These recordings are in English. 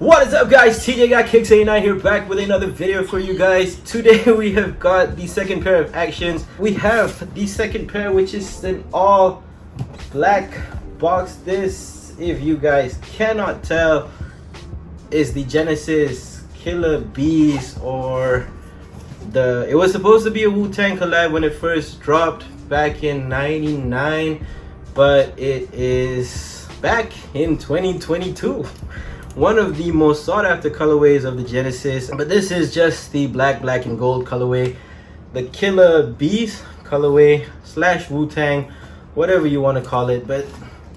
What is up, guys? TJ got Kicks 89 here, back with another video for you guys. Today we have got the second pair of Axions. We have the second pair, which is an all black box. This, if you guys cannot tell, is the Genesis Killah Bees, or it was supposed to be a Wu-Tang collab when it first dropped back in '99, but it is back in 2022. One of the most sought after colorways of the Genesis, but this is just the black and gold colorway, the Killah Bees colorway / Wu-Tang, whatever you want to call it. But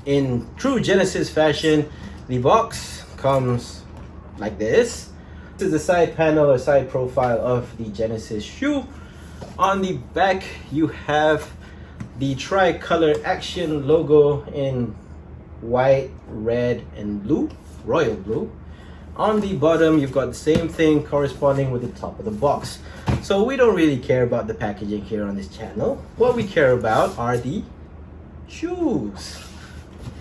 in true Genesis fashion, the box comes like this. This is the side panel or side profile of the Genesis shoe. On the back you have the tricolor Axion logo in white, red and blue, royal blue. On the bottom you've got the same thing corresponding with the top of the box. So we don't really care about the packaging here on this channel. What we care about are the shoes.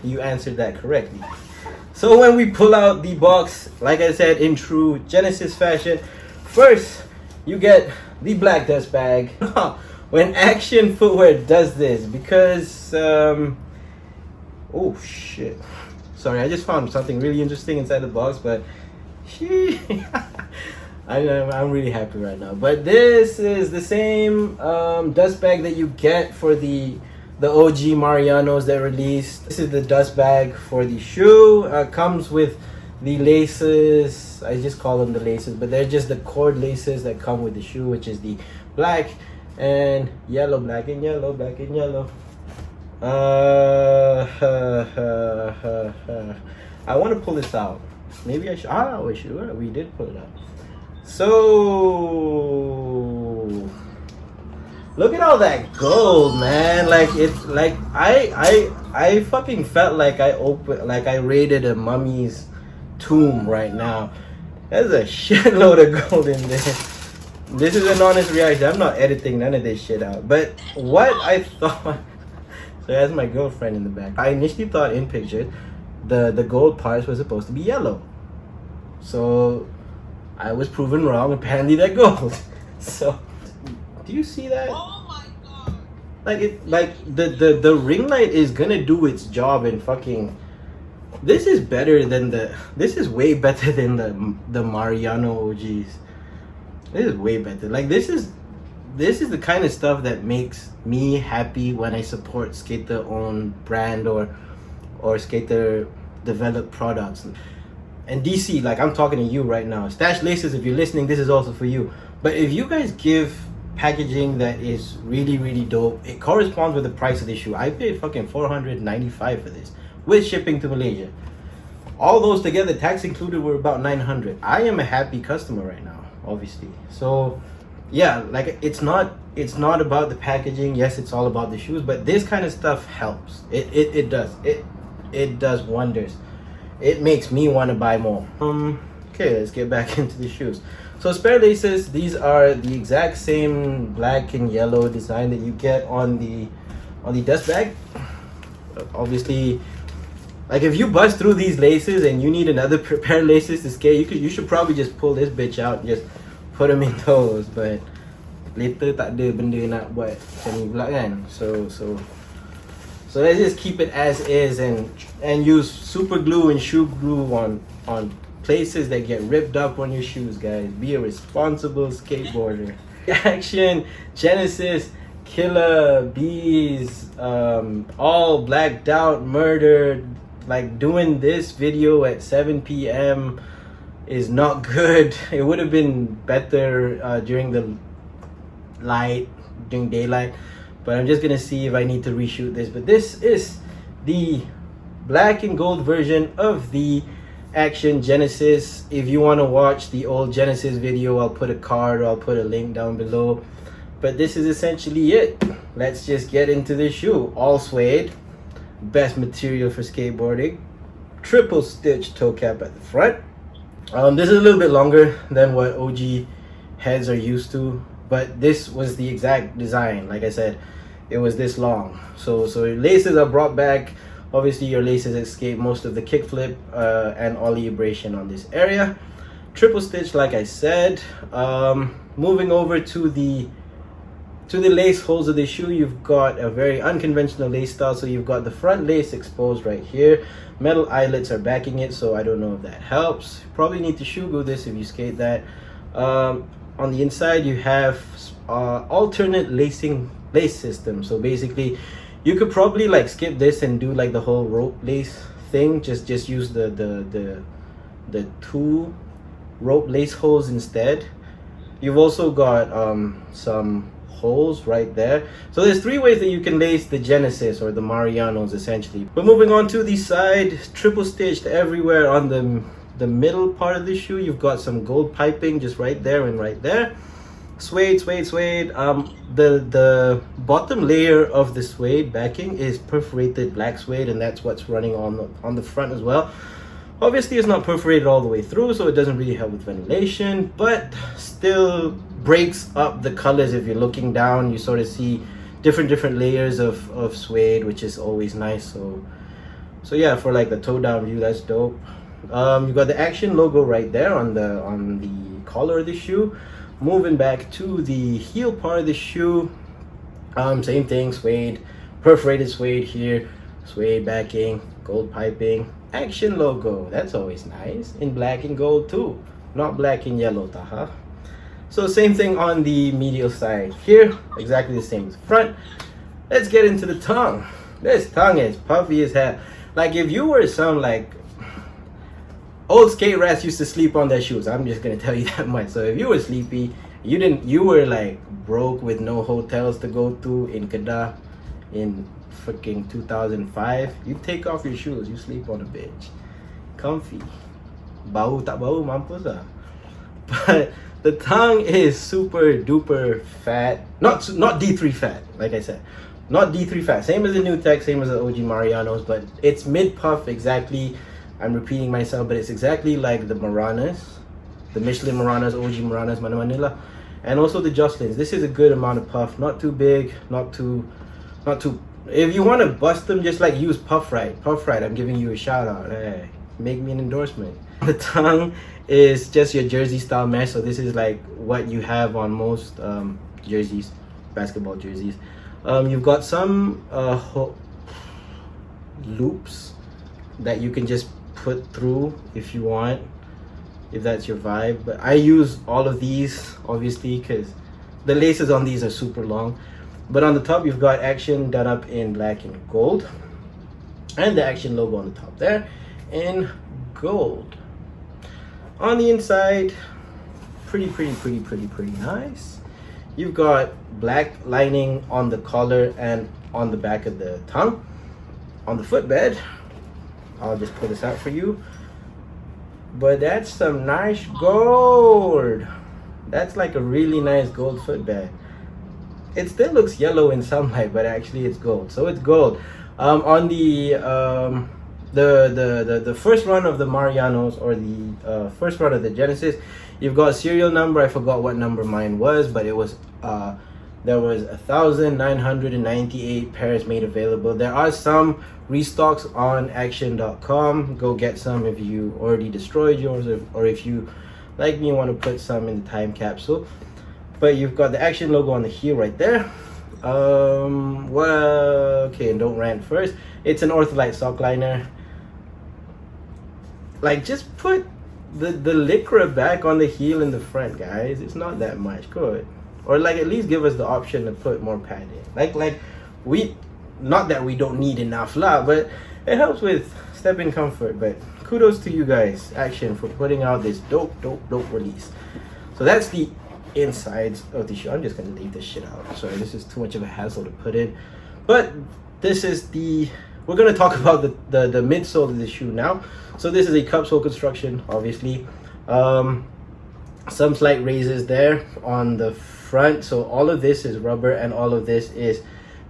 You answered that correctly. So when we pull out the box, like I said, in true Genesis fashion, first you get the black dust bag. When Axion footwear does this, because oh shit, sorry, I just found something really interesting inside the box, but I'm really happy right now. But this is the same dust bag that you get for the OG Marianos that released. This is the dust bag for the shoe. Comes with the laces. I just call them the laces, but they're just the cord laces that come with the shoe, which is the black and yellow, black and yellow, black and yellow. I want to pull this out. Maybe I should. We should. We did pull it out. So look at all that gold, man. Like it's like I fucking felt like I raided a mummy's tomb right now. There's a shitload of gold in there. This is an honest reaction. I'm not editing none of this shit out. But what I thought, so that's my girlfriend in the back. I initially thought in pictures the gold parts were supposed to be yellow. So I was proven wrong. Apparently they're gold. So do you see that? Oh my god. Like the ring light is gonna do its job and fucking. This is better than this is way better than the Mariano OGs. This is way better. Like this is the kind of stuff that makes me happy when I support skater owned brand or skater developed products. And DC, like I'm talking to you right now. Stash Laces, if you're listening, this is also for you. But if you guys give packaging that is really dope, it corresponds with the price of the shoe. I paid fucking $495 for this with shipping to Malaysia. All those together, tax included, were about $900. I am a happy customer right now, obviously. So yeah, like it's not about the packaging. Yes, it's all about the shoes, but this kind of stuff helps. It does wonders. It makes me want to buy more. Okay, let's get back into the shoes. So spare laces, these are the exact same black and yellow design that you get on the dust bag. Obviously, like if you bust through these laces and you need another pair of laces to skate, you should probably just pull this bitch out and just put them in those. But later tak ada benda nak buat macam ni pula kan. So let's just keep it as is and use super glue and shoe glue on places that get ripped up on your shoes, guys. Be a responsible skateboarder. Axion, Genesis, Killah Bees, all blacked out, murdered. Like doing this video at 7 p.m. is not good. It would have been better during daylight. But I'm just gonna see if I need to reshoot this. But this is the black and gold version of the Axion Genesis. If you want to watch the old Genesis video, I'll put a card or I'll put a link down below. But this is essentially it. Let's just get into the shoe. All suede, best material for skateboarding. Triple stitch toe cap at the front. This is a little bit longer than what OG heads are used to, but this was the exact design. Like I said, it was this long. So laces are brought back Obviously your laces escape most of the kickflip and ollie abrasion on this area. Triple stitch, like I said. Moving over to the lace holes of the shoe, you've got a very unconventional lace style. So you've got the front lace exposed right here. Metal eyelets are backing it, so I don't know if that helps. Probably need to shoe glue this if you skate that. On the inside you have alternate lace system. So basically you could probably like skip this and do like the whole rope lace thing. Just use the two rope lace holes instead. You've also got some holes right there. So there's 3 ways that you can lace the Genesis or the Marianos essentially. But moving on to the side, triple stitched everywhere on the middle part of the shoe. You've got some gold piping just right there and right there. Suede. The bottom layer of the suede backing is perforated black suede, and that's what's running on the front as well. Obviously it's not perforated all the way through, so it doesn't really help with ventilation, but still breaks up the colors. If you're looking down, you sort of see different layers of suede, which is always nice. So yeah, for like the toe down view, that's dope. You've got the Axion logo right there on the collar of the shoe. Moving back to the heel part of the shoe, same thing, suede, perforated suede here, suede backing, gold piping, Axion logo. That's always nice, in black and gold too, not black and yellow, taha. So same thing on the medial side here, exactly the same as front. Let's get into the tongue. This tongue is puffy as hell. Like if you were some like old skate rats used to sleep on their shoes. I'm just gonna tell you that much. So if you were sleepy, you were like broke with no hotels to go to in Kedah in freaking 2005, you take off your shoes, you sleep on a bench. Comfy. Bau tak bau, mampus lah. But the tongue is super duper fat. Not D3 fat, like I said. Not D3 fat. Same as the new tech, same as the OG Marianos, but it's mid puff exactly. I'm repeating myself, but it's exactly like the Maranas, the Michelin Maranas, OG Maranas, Manila, and also the Jocelyn's. This is a good amount of puff, not too big, not too. If you want to bust them, just like use Puff Right. Puff Right, I'm giving you a shout out. Hey, make me an endorsement. The tongue is just your jersey style mesh, so this is like what you have on most jerseys, basketball jerseys. You've got some loops that you can just put through if you want, if that's your vibe. But I use all of these obviously because the laces on these are super long. But on the top you've got Axion done up in black and gold, and the Axion logo on the top there in gold. On the inside, pretty nice. You've got black lining on the collar and on the back of the tongue. On the footbed, I'll just pull this out for you, but that's some nice gold. That's like a really nice gold footbed. It still looks yellow in sunlight, but actually it's gold. So it's gold. On the first run of the Marianos, or the first run of the Genesis, you've got serial number. I forgot what number mine was, but it was there was 1,998 pairs made available. There are some restocks on Axion.com. Go get some if you already destroyed yours, or if you, like me, want to put some in the time capsule. But you've got the Axion logo on the heel right there. Well, okay, and don't rant first. It's an Ortholite sock liner. Like, just put the Lycra back on the heel in the front, guys. It's not that much. Good. Or like at least give us the option to put more padding. Like we, not that we don't need enough lah, but it helps with step-in comfort. But kudos to you guys, Axion, for putting out this dope release. So that's the insides of the shoe. I'm just gonna leave this shit out. Sorry, this is too much of a hassle to put in. But this is we're gonna talk about the midsole of the shoe now. So this is a cup sole construction, obviously. Some slight raises there on the front. So all of this is rubber and all of this is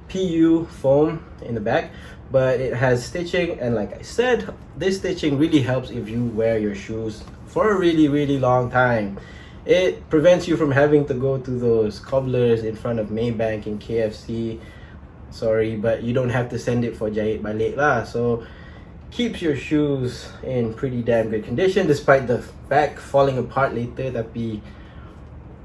PU foam in the back. But it has stitching, and like I said, this stitching really helps if you wear your shoes for a really long time. It prevents you from having to go to those cobblers in front of Maybank and KFC sorry, but you don't have to send it for jahit balik lah. So keeps your shoes in pretty damn good condition despite the back falling apart later. Tapi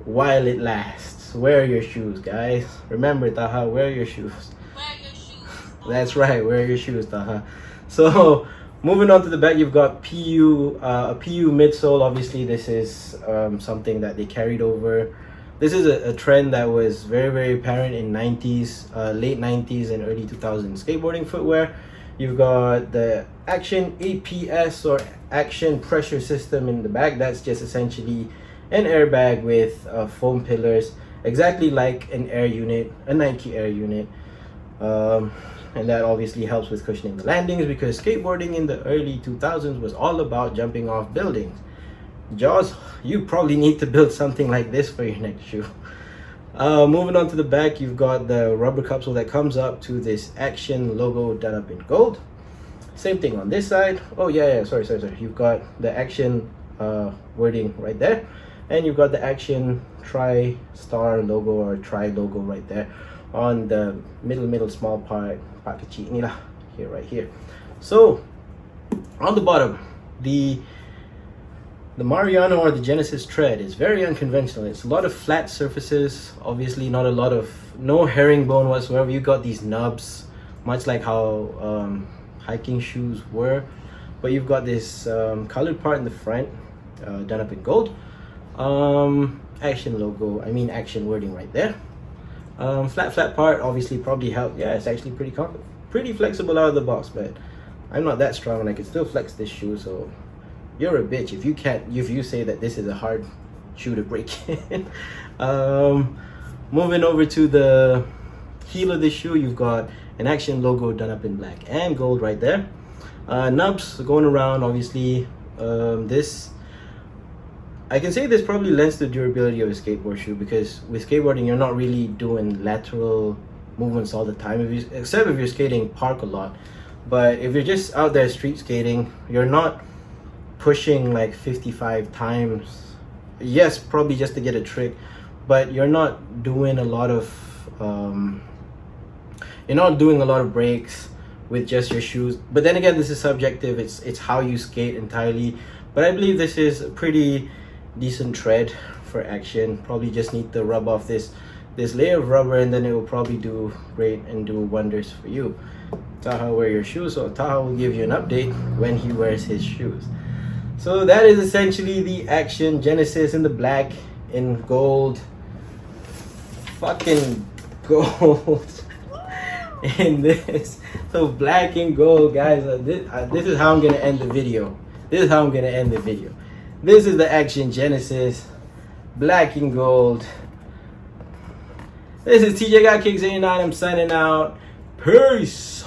while it lasts, wear your shoes, guys. Remember, Taha, wear your shoes. Wear your shoes. That's right, wear your shoes, Taha. So moving on to the back, you've got a PU midsole. Obviously, this is something that they carried over. This is a trend that was very, very apparent in 90s, late 90s and early 2000s skateboarding footwear. You've got the Axion APS or Axion pressure system in the back. That's just essentially an airbag with foam pillars, exactly like an air unit, a Nike air unit. And that obviously helps with cushioning the landings, because skateboarding in the early 2000s was all about jumping off buildings. Jaws, you probably need to build something like this for your next shoe. Moving on to the back, you've got the rubber capsule that comes up to this Axion logo done up in gold. Same thing on this side. Oh yeah, sorry. You've got the Axion wording right there, and you've got the Axion tri-star logo or tri logo right there on the middle small part kecil ni lah, right here. So on the bottom, the Mariano or the Genesis tread is very unconventional. It's a lot of flat surfaces, obviously no herringbone whatsoever. You got these nubs, much like how hiking shoes were, but you've got this colored part in the front, done up in gold. Axion logo, Axion wording right there. Flat part obviously probably helped. Yeah, it's actually pretty flexible out of the box, but I'm not that strong and I can still flex this shoe, so you're a bitch if you say that this is a hard shoe to break in. Moving over to the heel of this shoe, you've got an Axion logo done up in black and gold right there. Nubs going around, obviously. This, I can say this probably lends the durability of a skateboard shoe, because with skateboarding you're not really doing lateral movements all the time, except if you're skating park a lot. But if you're just out there street skating, you're not pushing like 55 times. Yes, probably just to get a trick, but you're not doing a lot of breaks with just your shoes. But then again, this is subjective. It's how you skate entirely. But I believe this is a pretty decent tread for Axion. Probably just need to rub off this layer of rubber, and then it will probably do great and do wonders for you. Taha, wear your shoes. So Taha will give you an update when he wears his shoes. So that is essentially the Axion Genesis in the black, in gold, fucking gold. In this, so black and gold, guys. This is how I'm gonna end the video. This is the Axion Genesis, black and gold. This is TJ Got Kicks 89. I'm signing out. Peace.